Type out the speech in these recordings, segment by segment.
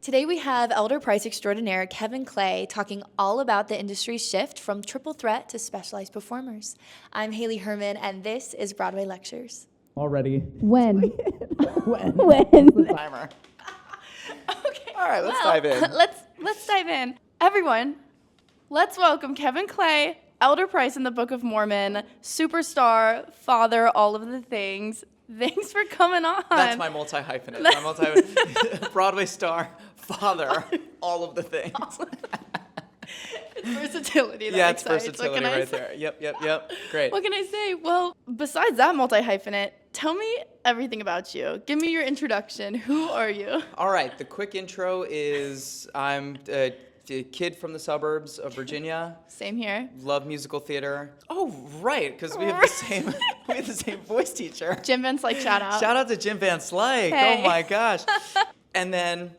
Today we have Elder Price extraordinaire Kevin Clay talking all about the industry's shift from triple threat to specialized performers. I'm Haley Herman, and this is Broadway Lectures. Already. When? When? When? The timer. Okay. All right, let's dive in. Let's dive in. Everyone, let's welcome Kevin Clay, Elder Price in the Book of Mormon, superstar, father, all of the things. Thanks for coming on. That's my multi-hyphenate. My multi-hyphenate. Broadway star, father, all of the things. It's versatility. Yeah, it's versatility right there. Yep. Great. What can I say? Well, besides that multi-hyphenate, tell me everything about you. Give me your introduction. Who are you? All right, the quick intro is I'm a kid from the suburbs of Virginia. Same here. Love musical theater. Oh, right, because we have the same voice teacher. Jim Van Slyke, shout out. Shout out to Jim Van Slyke. Hey. Oh my gosh. And then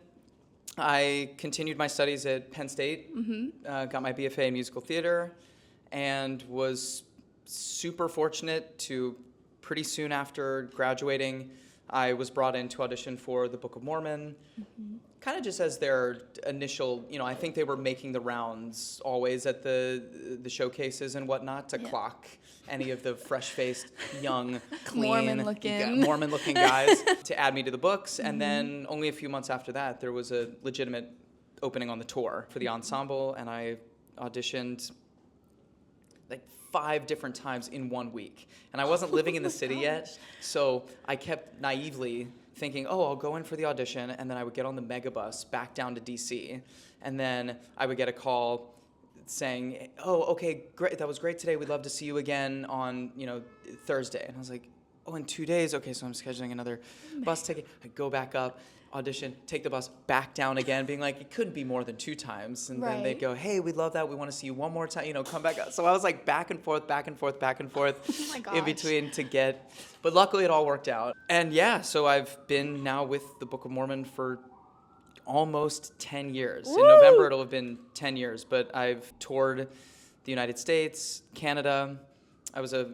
I continued my studies at Penn State, got my BFA in musical theater, and was super fortunate to pretty soon after graduating, I was brought in to audition for the Book of Mormon, kind of just as their initial, I think they were making the rounds always at the showcases and whatnot to clock any of the fresh-faced, young, clean, Mormon-looking guys to add me to the books. And then only a few months after that, there was a legitimate opening on the tour for the ensemble, and I auditioned like 5 different times in 1 week. And I wasn't living in the city yet, so I kept naively thinking, I'll go in for the audition, and then I would get on the megabus back down to DC, and then I would get a call saying, okay, great, that was great today, we'd love to see you again on, Thursday. And I was like, in 2 days? Okay, so I'm scheduling another bus ticket. I'd go back up, audition, take the bus back down again, being like, it couldn't be more than 2 times. And then they'd go, hey, we love that, we want to see you one more time, come back up. So I was like back and forth in between to get, but luckily it all worked out. And so I've been now with the Book of Mormon for almost 10 years. Woo! In November it'll have been 10 years, but I've toured the United States, Canada. I was a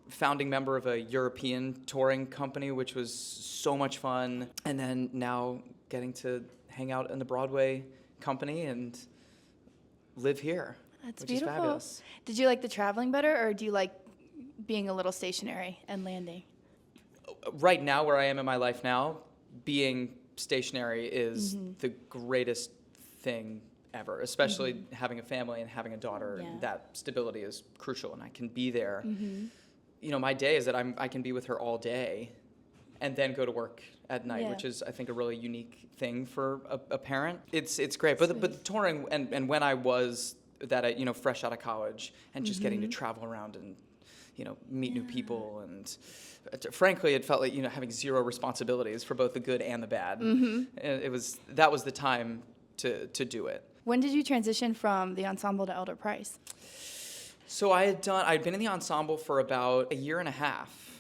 founding member of a European touring company, which was so much fun. And then now getting to hang out in the Broadway company and live here. That's which beautiful. Is fabulous. Did you like the traveling better, or do you like being a little stationary and landing? Right now, where I am in my life now, being stationary is the greatest thing ever, especially having a family and having a daughter. Yeah. That stability is crucial, and I can be there. My day is that I can be with her all day and then go to work at night, which is, I think, a really unique thing for a parent. It's great. But the touring, and when I was fresh out of college and just getting to travel around and, meet new people, and frankly, it felt like, having zero responsibilities for both the good and the bad. And that was the time to do it. When did you transition from the ensemble to Elder Price? So I'd been in the ensemble for about a year and a half.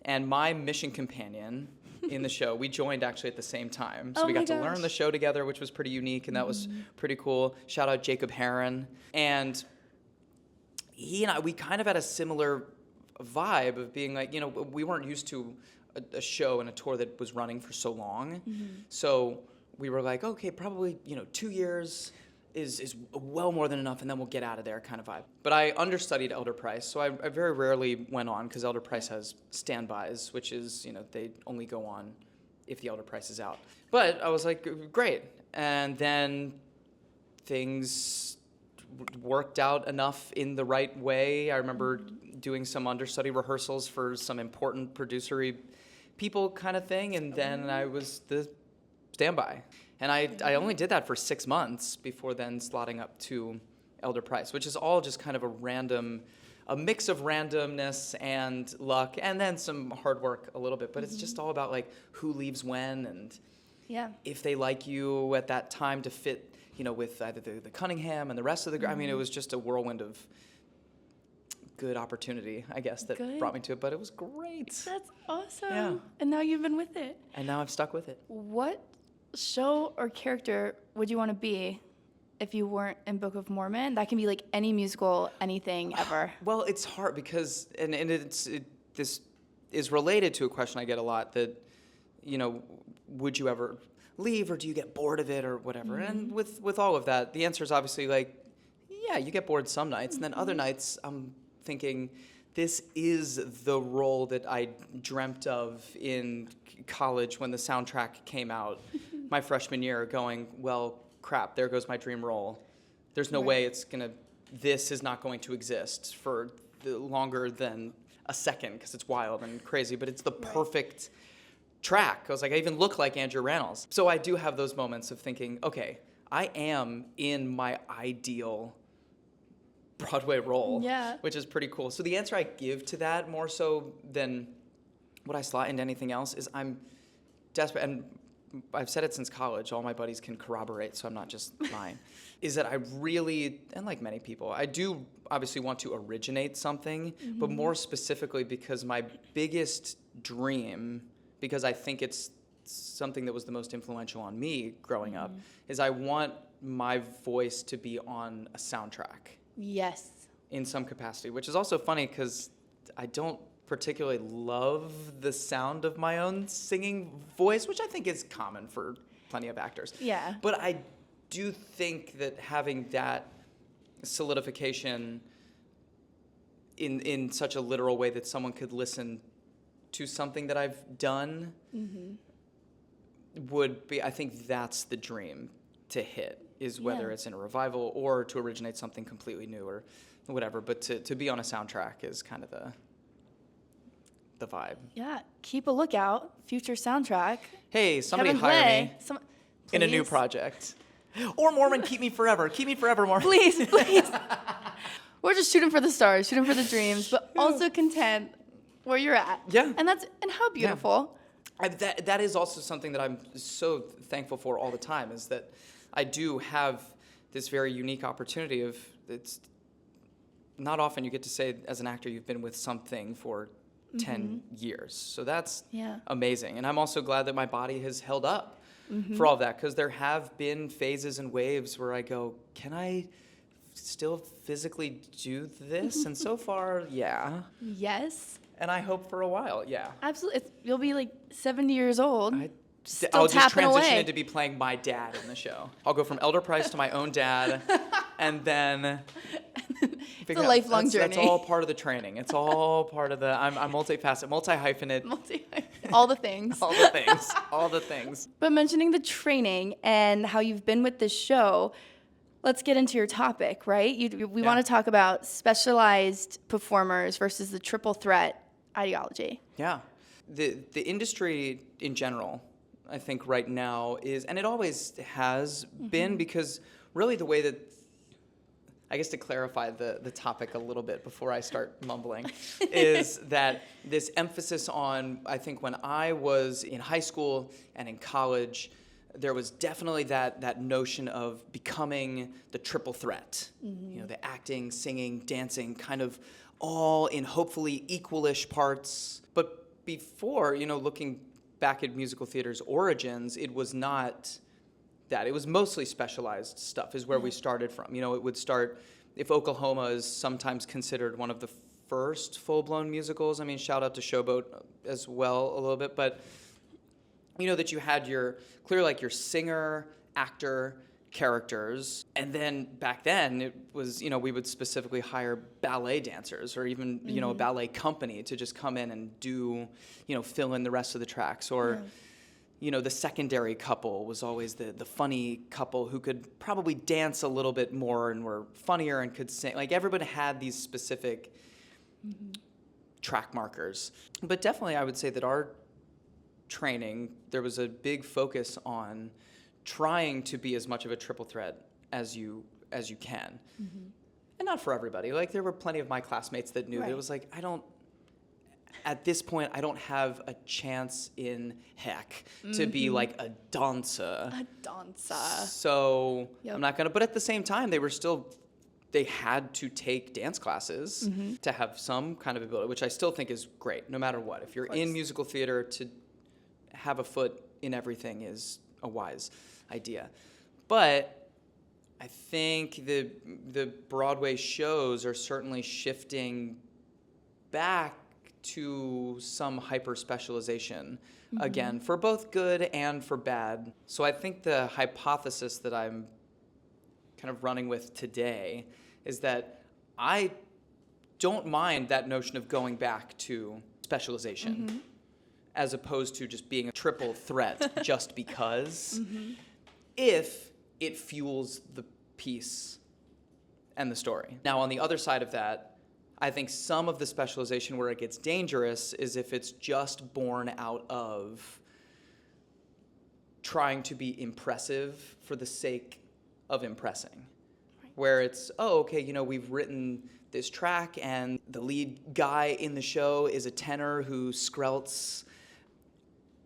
And my mission companion in the show, we joined actually at the same time. So we got to learn the show together, which was pretty unique, and that was pretty cool. Shout out Jacob Herman. And he and I, we kind of had a similar vibe of being like, we weren't used to a show and a tour that was running for so long. So we were like, okay, probably, 2 years is well more than enough, and then we'll get out of there kind of vibe. But I understudied Elder Price, so I very rarely went on, because Elder Price has standbys, which is, they only go on if the Elder Price is out. But I was like, great. And then things worked out enough in the right way. I remember doing some understudy rehearsals for some important producery people kind of thing, and then I was the standby. And I only did that for 6 months before then slotting up to Elder Price, which is all just kind of a mix of randomness and luck, and then some hard work a little bit. But it's just all about like who leaves when, and if they like you at that time to fit, with either the Cunningham and the rest of the. I mean, it was just a whirlwind of good opportunity, I guess, that brought me to it. But it was great. That's awesome. Yeah. And now you've been with it. And now I've stuck with it. What show or character would you want to be if you weren't in Book of Mormon? That can be like any musical, anything ever. Well, it's hard because, this is related to a question I get a lot that, would you ever leave, or do you get bored of it, or whatever? And with all of that, the answer is obviously like, yeah, you get bored some nights, and then other nights I'm thinking, this is the role that I dreamt of in college when the soundtrack came out my freshman year, going, well, crap, there goes my dream role. There's no way this is not going to exist for longer than a second, because it's wild and crazy, but it's the perfect track. I was like, I even look like Andrew Rannells. So I do have those moments of thinking, okay, I am in my ideal Broadway role, which is pretty cool. So the answer I give to that, more so than what I slot into anything else, is I'm desperate, and I've said it since college, all my buddies can corroborate, so I'm not just lying, is that I really, and like many people, I do obviously want to originate something, but more specifically because my biggest dream, because I think it's something that was the most influential on me growing up, is I want my voice to be on a soundtrack. Yes. In some capacity, which is also funny because I don't particularly love the sound of my own singing voice, which I think is common for plenty of actors. Yeah. But I do think that having that solidification in such a literal way that someone could listen to something that I've done would be, I think that's the dream to hit, is whether it's in a revival or to originate something completely new or whatever, but to be on a soundtrack is kind of the vibe. Yeah, keep a lookout, future soundtrack. Hey, somebody Kevin hire Clay, me in a new project. Or Mormon, keep me forever, Mormon. Please. We're just shooting for the stars, shooting for the dreams, but also content where you're at. Yeah. And how beautiful. That is also something that I'm so thankful for all the time, is that I do have this very unique opportunity of, it's not often you get to say as an actor you've been with something for 10 years. So that's amazing. And I'm also glad that my body has held up for all of that, because there have been phases and waves where I go, can I still physically do this? And so far, yeah. Yes. And I hope for a while, yeah. Absolutely. You'll be like 70 years old. I'll just transition into be playing my dad in the show. I'll go from Elder Price to my own dad, and then it's a lifelong journey. That's all part of the training. It's all part of the. I'm multifaceted, multi-hyphenate. All the things. All the things. All the things. But mentioning the training and how you've been with this show, let's get into your topic, right? We want to talk about specialized performers versus the triple threat ideology. Yeah. The industry in general, I think right now is, and it always has been, because really the way that, I guess to clarify the topic a little bit before I start mumbling, is that this emphasis on, I think when I was in high school and in college, there was definitely that notion of becoming the triple threat. You know, the acting, singing, dancing, kind of all in hopefully equalish parts. But before, looking back at musical theater's origins, it was not that. It was mostly specialized stuff is where we started from. It would start, if Oklahoma is sometimes considered one of the first full-blown musicals, I mean, shout out to Showboat as well a little bit, but that you had your singer, actor, characters, and then back then it was, we would specifically hire ballet dancers or even, a ballet company to just come in and do, fill in the rest of the tracks, or the secondary couple was always the funny couple who could probably dance a little bit more and were funnier and could sing. Like, everybody had these specific track markers. But definitely I would say that our training, there was a big focus on trying to be as much of a triple threat as you can. And not for everybody. Like, there were plenty of my classmates that knew that it was like, at this point, I don't have a chance in heck to be like a dancer. So I'm not going to, but at the same time, they had to take dance classes to have some kind of ability, which I still think is great, no matter what. If you're in musical theater, to have a foot in everything is a wise idea. But I think the Broadway shows are certainly shifting back to some hyper specialization, again, for both good and for bad. So I think the hypothesis that I'm kind of running with today is that I don't mind that notion of going back to specialization as opposed to just being a triple threat just because, if it fuels the piece and the story. Now, on the other side of that, I think some of the specialization where it gets dangerous is if it's just born out of trying to be impressive for the sake of impressing. Right. Where it's, oh, okay, we've written this track and the lead guy in the show is a tenor who skrelts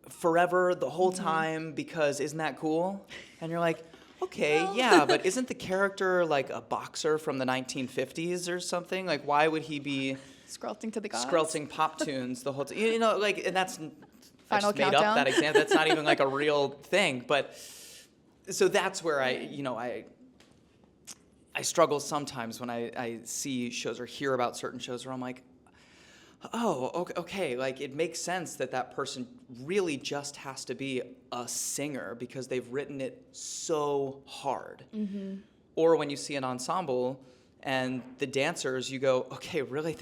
forever the whole time because isn't that cool? And you're like, okay, yeah, but isn't the character like a boxer from the 1950s or something? Like, why would he be skrelting to the gods? Skrelting pop tunes the whole time? And that's I Final just made up that example. That's not even like a real thing. But so that's where I struggle sometimes when I see shows or hear about certain shows where I'm like, oh, okay, like it makes sense that person really just has to be a singer because they've written it so hard. Or when you see an ensemble and the dancers, you go, okay, really,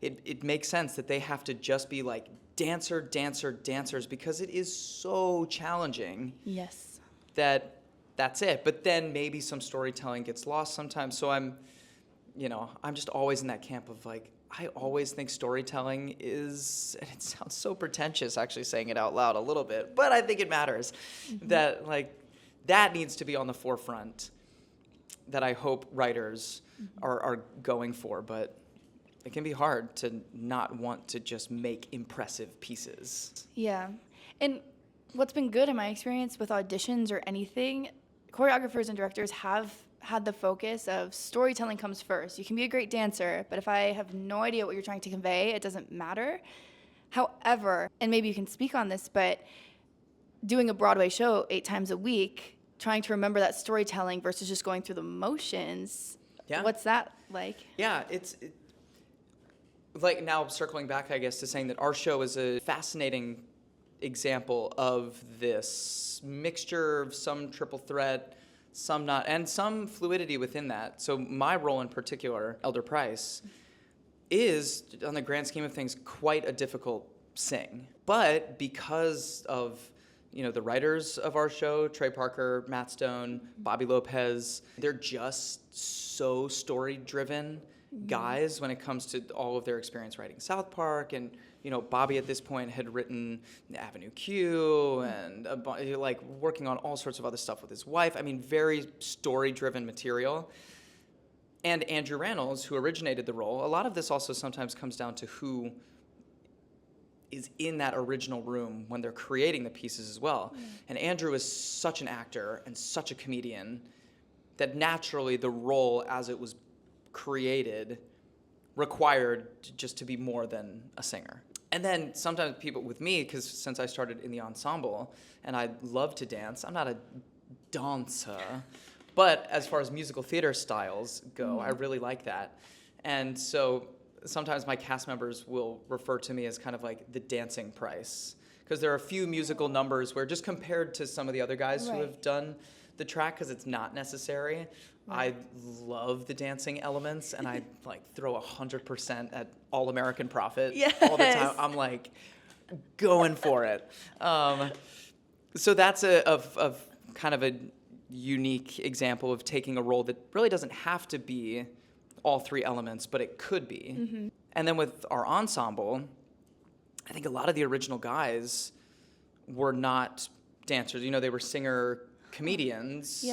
it makes sense that they have to just be like dancers because it is so challenging. Yes. That's it. But then maybe some storytelling gets lost sometimes. So I'm just always in that camp of like, I always think storytelling is, and it sounds so pretentious actually saying it out loud a little bit, but I think it matters, that like that needs to be on the forefront that I hope writers are going for, but it can be hard to not want to just make impressive pieces. Yeah. And what's been good in my experience with auditions or anything, choreographers and directors have had the focus of storytelling comes first. You can be a great dancer, but if I have no idea what you're trying to convey, it doesn't matter. However, and maybe you can speak on this, but doing a Broadway show 8 times a week, trying to remember that storytelling versus just going through the motions, what's that like? Yeah, it's like now circling back, I guess, to saying that our show is a fascinating example of this mixture of some triple threat, some not, and some fluidity within that. So my role in particular, Elder Price, is, on the grand scheme of things, quite a difficult sing. But because of, the writers of our show, Trey Parker, Matt Stone, Bobby Lopez, they're just so story-driven guys when it comes to all of their experience writing South Park. And, Bobby at this point had written Avenue Q and like working on all sorts of other stuff with his wife. I mean, very story-driven material. And Andrew Rannells, who originated the role, a lot of this also sometimes comes down to who is in that original room when they're creating the pieces as well. And Andrew is such an actor and such a comedian that naturally the role as it was created required just to be more than a singer. And then sometimes people with me, because since I started in the ensemble and I love to dance, I'm not a dancer, but as far as musical theater styles go, I really like that. And so sometimes my cast members will refer to me as kind of like the dancing Price, because there are a few musical numbers where just compared to some of the other guys who have done the track, because it's not necessary, I love the dancing elements, and I like throw 100% at All American Prophet all the time. I'm like going for it. So that's a kind of a unique example of taking a role that really doesn't have to be all 3 elements, but it could be. And then with our ensemble, I think a lot of the original guys were not dancers. They were singer comedians,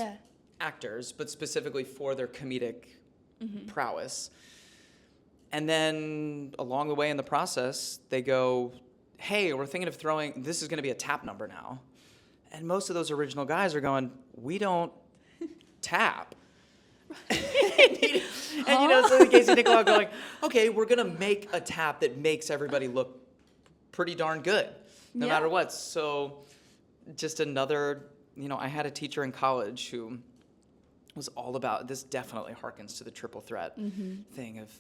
actors, but specifically for their comedic prowess. And then along the way in the process, they go, hey, we're thinking of this is going to be a tap number now. And most of those original guys are going, we don't tap. And so in Casey Nicolau going, okay, we're going to make a tap that makes everybody look pretty darn good, no matter what. So just another, I had a teacher in college who was all about, this definitely harkens to the triple threat thing of,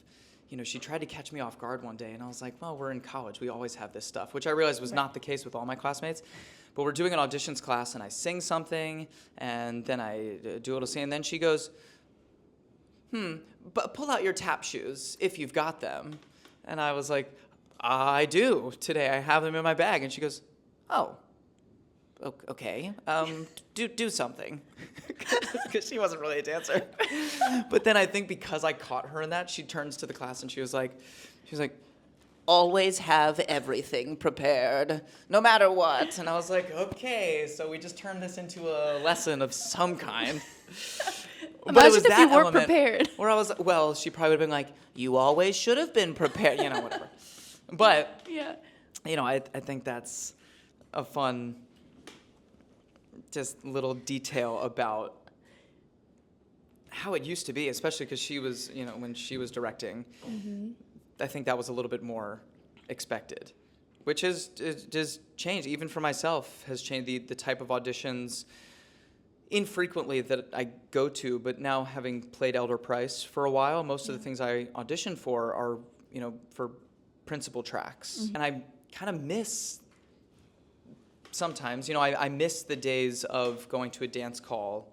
she tried to catch me off guard one day, and I was like, well, we're in college. We always have this stuff, which I realized was not the case with all my classmates. But we're doing an auditions class, and I sing something, and then I do a little scene, and then she goes, but pull out your tap shoes if you've got them. And I was like, I do. Today I have them in my bag. And she goes, oh, okay. Do something. Because she wasn't really a dancer. But then I think because I caught her in that, she turns to the class and she was like, always have everything prepared, no matter what. And I was like, okay. So we just turned this into a lesson of some kind. But it was if that you weren't element prepared. where I was, well, she probably would have been like, you always should have been prepared, whatever. But, I think that's a fun, just little detail about how it used to be, especially because she was, when she was directing, I think that was a little bit more expected, which has changed, even for myself, has changed the type of auditions infrequently that I go to, but now having played Elder Price for a while, most of the things I audition for are, for principal tracks. And I kind of miss sometimes, I miss the days of going to a dance call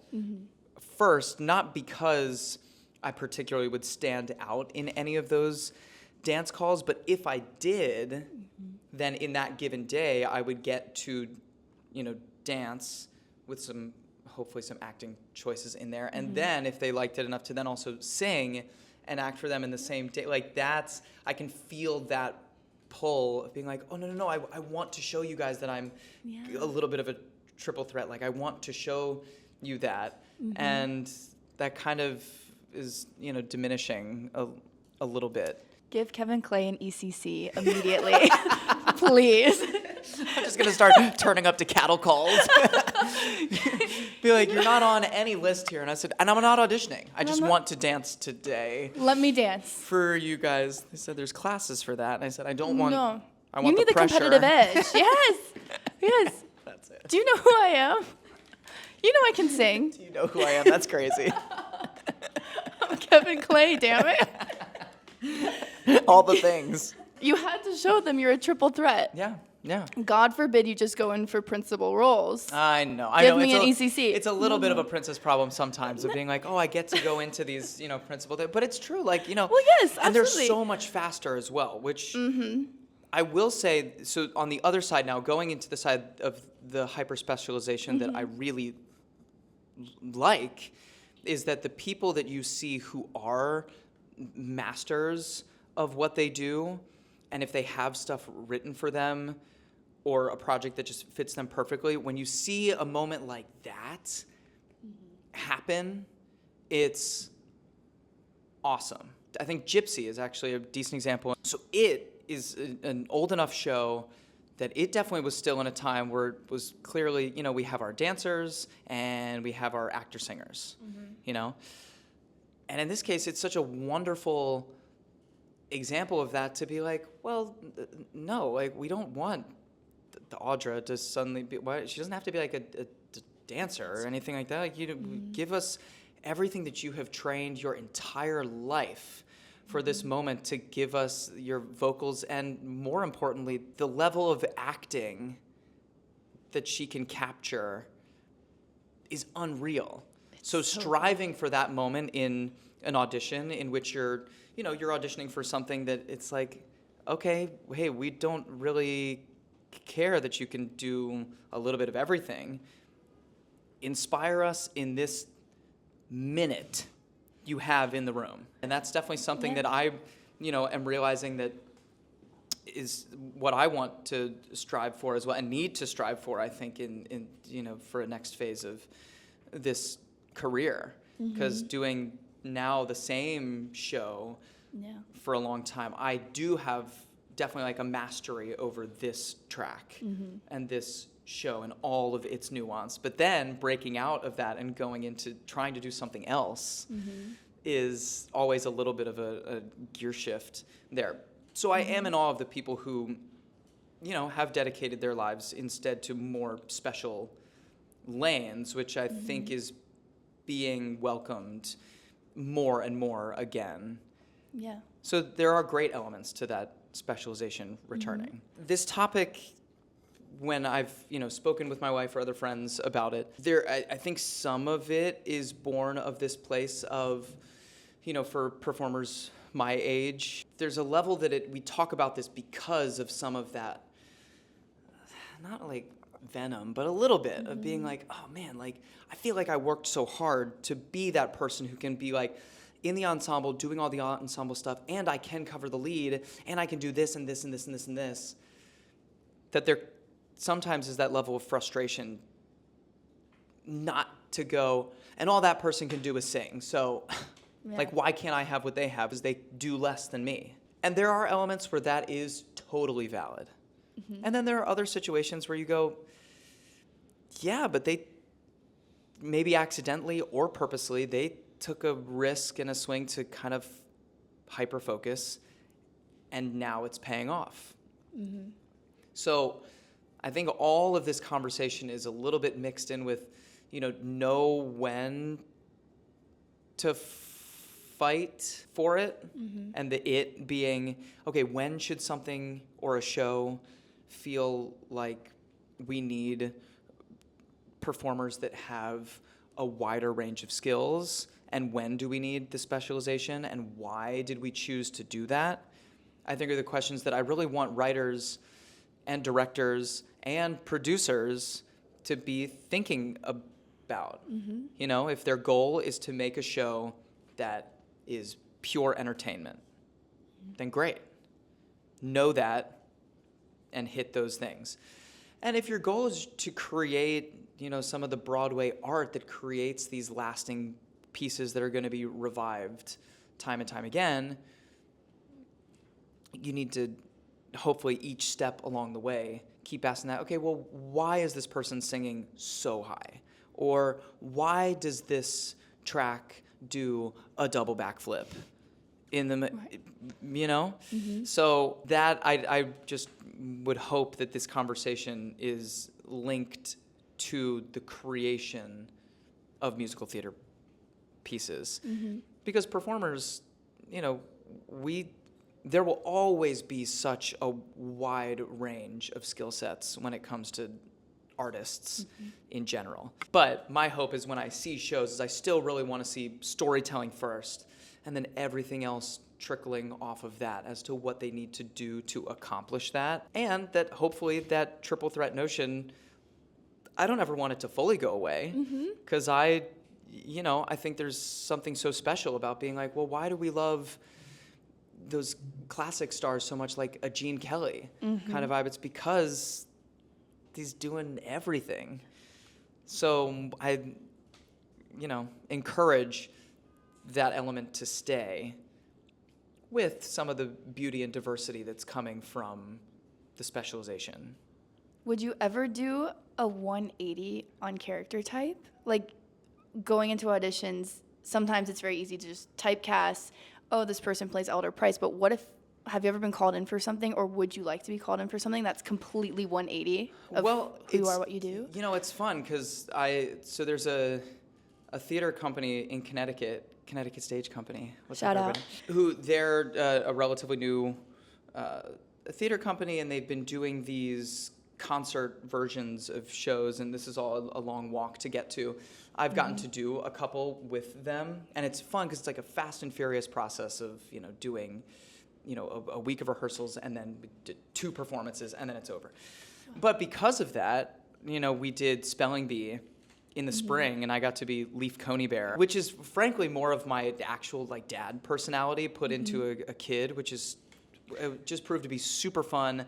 first, not because I particularly would stand out in any of those dance calls, but if I did, then in that given day, I would get to, dance with hopefully some acting choices in there. And then if they liked it enough to then also sing and act for them in the same day, like I can feel that pull of being like, oh, no, I want to show you guys that I'm a little bit of a triple threat. Like I want to show you that. And that kind of is, diminishing a little bit. Give Kevin Clay an ECC immediately, please. I'm just going to start turning up to cattle calls. Be like, you're not on any list here. And I said, and I'm not auditioning. I just want to dance today. Let me dance. For you guys. They said there's classes for that. And I said, I don't want, no. I want you need the pressure. Competitive edge. Yes. That's it. Do you know who I am? You know I can sing. Do you know who I am? That's crazy. I'm Kevin Clay, damn it. All the things. You had to show them you're a triple threat. Yeah. God forbid you just go in for principal roles. I know. Give me an ECC. It's a little bit of a princess problem sometimes of being like, oh, I get to go into these, principal things. But it's true, like, Well, yes, and they're absolutely. so much faster as well, which I will say, so on the other side now, going into the side of the hyper-specialization that I really like is that the people that you see who are masters of what they do, and if they have stuff written for them or a project that just fits them perfectly, when you see a moment like that happen, it's awesome. I think Gypsy is actually a decent example. So it is an old enough show that it definitely was still in a time where it was clearly, we have our dancers and we have our actor-singers, And in this case, it's such a wonderful example of that to be like, well, no, like we don't want the Audra to suddenly be, she doesn't have to be like a dancer or anything like that. Like give us everything that you have trained your entire life for this moment to give us your vocals and, more importantly, the level of acting that she can capture is unreal. So striving for that moment in an audition in which you're auditioning for something that it's like, okay, hey, we don't really care that you can do a little bit of everything. Inspire us in this minute you have in the room. And that's definitely something that I, am realizing that is what I want to strive for as well, and need to strive for, I think, in for a next phase of this career. Because doing now the same show for a long time, I do have definitely like a mastery over this track and this show and all of its nuance. But then breaking out of that and going into trying to do something else is always a little bit of a gear shift there. So I am in awe of the people who, have dedicated their lives instead to more special lanes, which I think is being welcomed more and more again. Yeah. So there are great elements to that specialization returning. This topic, when I've spoken with my wife or other friends about it, I think some of it is born of this place of, for performers my age, there's a level that we talk about this because of some of that, not like venom, but a little bit of being like, oh man, like I feel like I worked so hard to be that person who can be like in the ensemble, doing all the ensemble stuff, and I can cover the lead, and I can do this and this and this and this and this. That there sometimes is that level of frustration not to go, and all that person can do is sing. So, like, why can't I have what they have? Is they do less than me. And there are elements where that is totally valid. And then there are other situations where you go, yeah, but they maybe accidentally or purposely, they took a risk and a swing to kind of hyper-focus, and now it's paying off. So I think all of this conversation is a little bit mixed in with, know when to fight for it, and the it being, okay, when should something or a show feel like we need performers that have a wider range of skills, and when do we need the specialization, and why did we choose to do that? I think are the questions that I really want writers and directors and producers to be thinking about. If their goal is to make a show that is pure entertainment, then great. Know that and hit those things. And if your goal is to create, some of the Broadway art that creates these lasting pieces that are going to be revived time and time again, you need to hopefully each step along the way keep asking that, okay, well, why is this person singing so high? Or why does this track do a double backflip in the, So that I just would hope that this conversation is linked to the creation of musical theater pieces. Because performers, there will always be such a wide range of skill sets when it comes to artists in general. But my hope is when I see shows is I still really want to see storytelling first, and then everything else trickling off of that as to what they need to do to accomplish that. And that hopefully that triple threat notion, I don't ever want it to fully go away, because I think there's something so special about being like, well, why do we love those classic stars so much, like a Gene Kelly kind of vibe? It's because he's doing everything. So I, encourage that element to stay with some of the beauty and diversity that's coming from the specialization. Would you ever do a 180 on character type? Like, going into auditions, sometimes it's very easy to just typecast, oh, this person plays Elder Price, but have you ever been called in for something, or would you like to be called in for something that's completely 180 of who you are, what you do? It's fun because there's a theater company in Connecticut Stage Company. Shout out. Who they're a relatively new theater company, and they've been doing these concert versions of shows, and this is all a long walk to get to. I've gotten to do a couple with them, and it's fun because it's like a fast and furious process of doing a week of rehearsals and then 2 performances, and then it's over. But because of that, we did Spelling Bee in the spring, and I got to be Leaf Coney Bear, which is frankly more of my actual dad personality put into a kid, which it just proved to be super fun,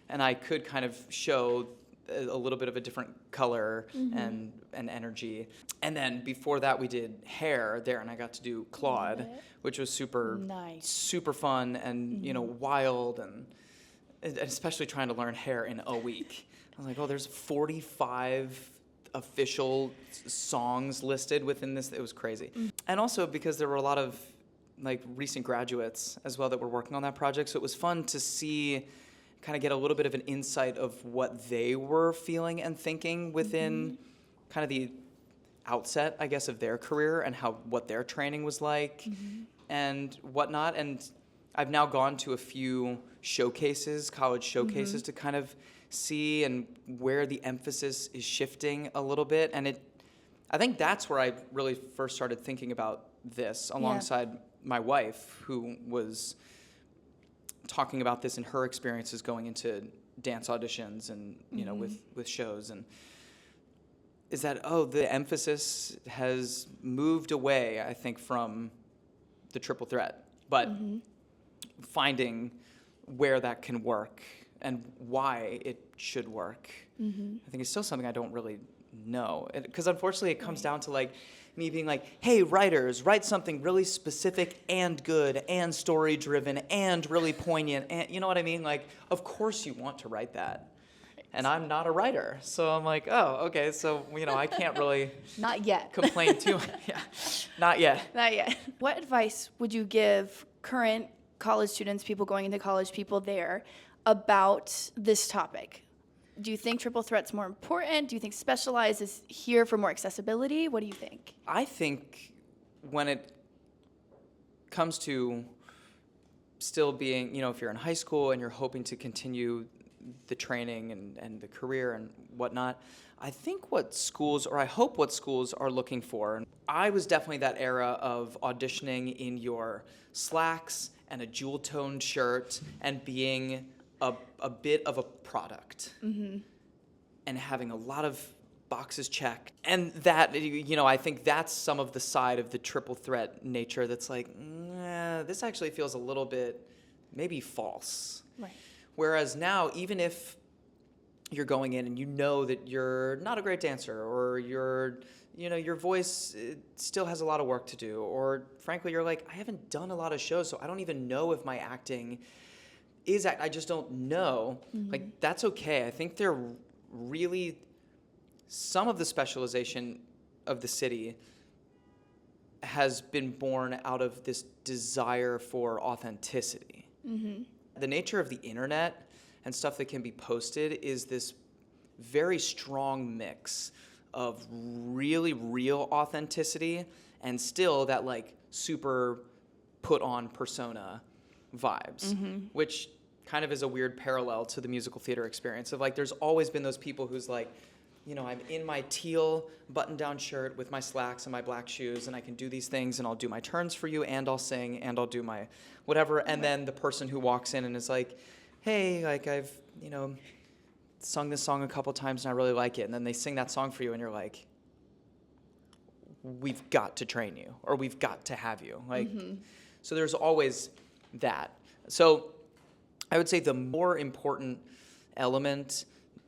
and I could kind of show a little bit of a different color and energy. And then before that, we did Hair there, and I got to do Claude, which was super fun and wild, and especially trying to learn Hair in a week. I was like, oh, there's 45 official songs listed within this. It was crazy. And also because there were a lot of recent graduates as well that were working on that project, so it was fun to see, kind of get a little bit of an insight of what they were feeling and thinking within kind of the outset, I guess, of their career, and what their training was like. and whatnot. And I've now gone to a few showcases, college showcases, to kind of see and where the emphasis is shifting a little bit. And I think that's where I really first started thinking about this alongside my wife, who was talking about this in her experiences going into dance auditions and, you know, with shows. And is that, the emphasis has moved away, I think, from the triple threat. But finding where that can work and why it should work, I think is still something I don't really know. Because unfortunately, it comes down to like me being like, hey, writers, write something really specific and good and story driven and really poignant. And you know what I mean? Like, of course you want to write that. And I'm not a writer. So I'm like, oh, okay. So, you know, I can't really Not yet. complain too much. Yeah, not yet. Not yet. What advice would you give current college students, people going into college, people there, about this topic? Do you think triple threat's more important? Do you think specialized is here for more accessibility? What do you think? I think when it comes to still being, you know, if you're in high school and you're hoping to continue the training and the career and whatnot, I think I hope what schools are looking for. I was definitely that era of auditioning in your slacks and a jewel-toned shirt and being a bit of a product and having a lot of boxes checked. And that, you know, I think that's some of the side of the triple threat nature that's like, this actually feels a little bit maybe false. Right. Whereas now, even if you're going in and you know that you're not a great dancer, or your voice still has a lot of work to do, or frankly, you're like, I haven't done a lot of shows, so I don't even know if my acting is, I just don't know. Like, that's okay. I think they're really, some of the specialization of the city has been born out of this desire for authenticity. The nature of the internet and stuff that can be posted is this very strong mix of really real authenticity and still that like super put on persona vibes, which kind of is a weird parallel to the musical theater experience of like, there's always been those people who's like, you know, I'm in my teal button-down shirt with my slacks and my black shoes, and I can do these things, and I'll do my turns for you, and I'll sing, and I'll do my whatever. And then the person who walks in and is like, hey, like I've, you know, sung this song a couple times, and I really like it. And then they sing that song for you, and you're like, we've got to train you, or we've got to have you. Like, so there's always that. So I would say the more important element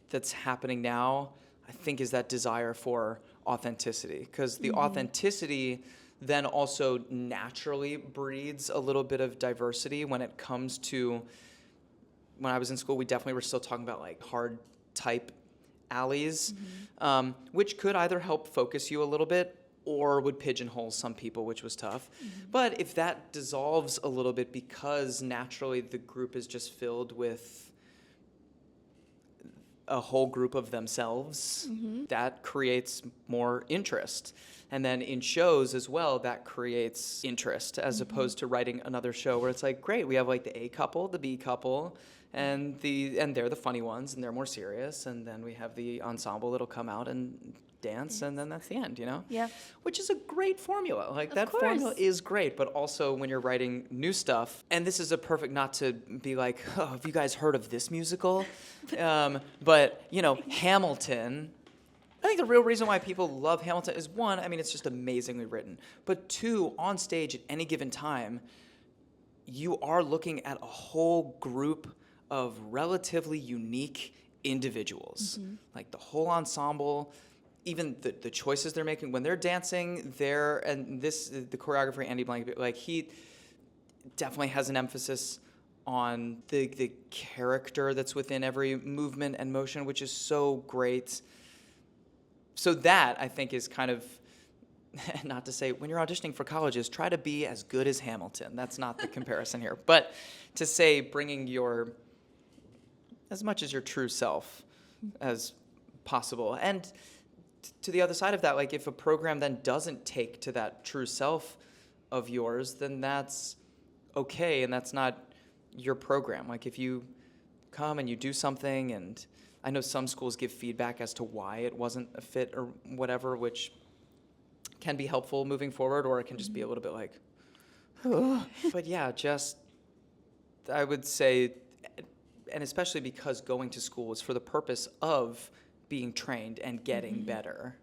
that's happening now, I think, is that desire for authenticity, because the authenticity then also naturally breeds a little bit of diversity when it comes to, when I was in school, we definitely were still talking about like hard type alleys, which could either help focus you a little bit or would pigeonhole some people, which was tough. But if that dissolves a little bit because naturally the group is just filled with a whole group of themselves, that creates more interest. And then in shows as well, that creates interest as opposed to writing another show where it's like, great, we have like the A couple, the B couple, and they're the funny ones and they're more serious, and then we have the ensemble that'll come out and dance, and then that's the end, you know? Yeah. Which is a great formula. Like, that formula is great, but also when you're writing new stuff, and this is a perfect, not to be like, oh, have you guys heard of this musical? But, you know, Hamilton, I think the real reason why people love Hamilton is, one, I mean, it's just amazingly written, but two, on stage at any given time, you are looking at a whole group of relatively unique individuals. Like the whole ensemble, even the choices they're making when they're dancing, the choreographer Andy Blank, like he definitely has an emphasis on the character that's within every movement and motion, which is so great. So that, I think, is kind of, not to say when you're auditioning for colleges, try to be as good as Hamilton. That's not the comparison here. But to say bringing as much as your true self as possible. And to the other side of that, like if a program then doesn't take to that true self of yours, then that's okay, and that's not your program. Like if you come and you do something, and I know some schools give feedback as to why it wasn't a fit or whatever, which can be helpful moving forward, or it can just be a little bit like, but yeah, just, I would say, and especially because going to school is for the purpose of being trained and getting better.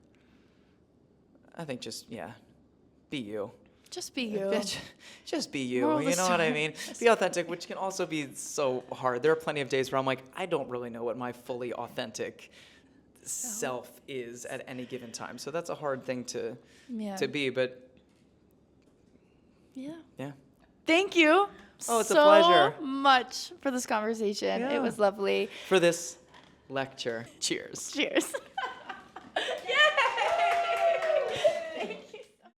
I think just, be you. Just be you. Just be you. Moral of the You know what I story. mean? Be authentic, which can also be so hard. There are plenty of days where I'm like, I don't really know what my fully authentic self is at any given time. So that's a hard thing to be. But yeah. Thank you Oh, it's a pleasure. so much for this conversation. Yeah. It was lovely. For this lecture. Cheers. Cheers.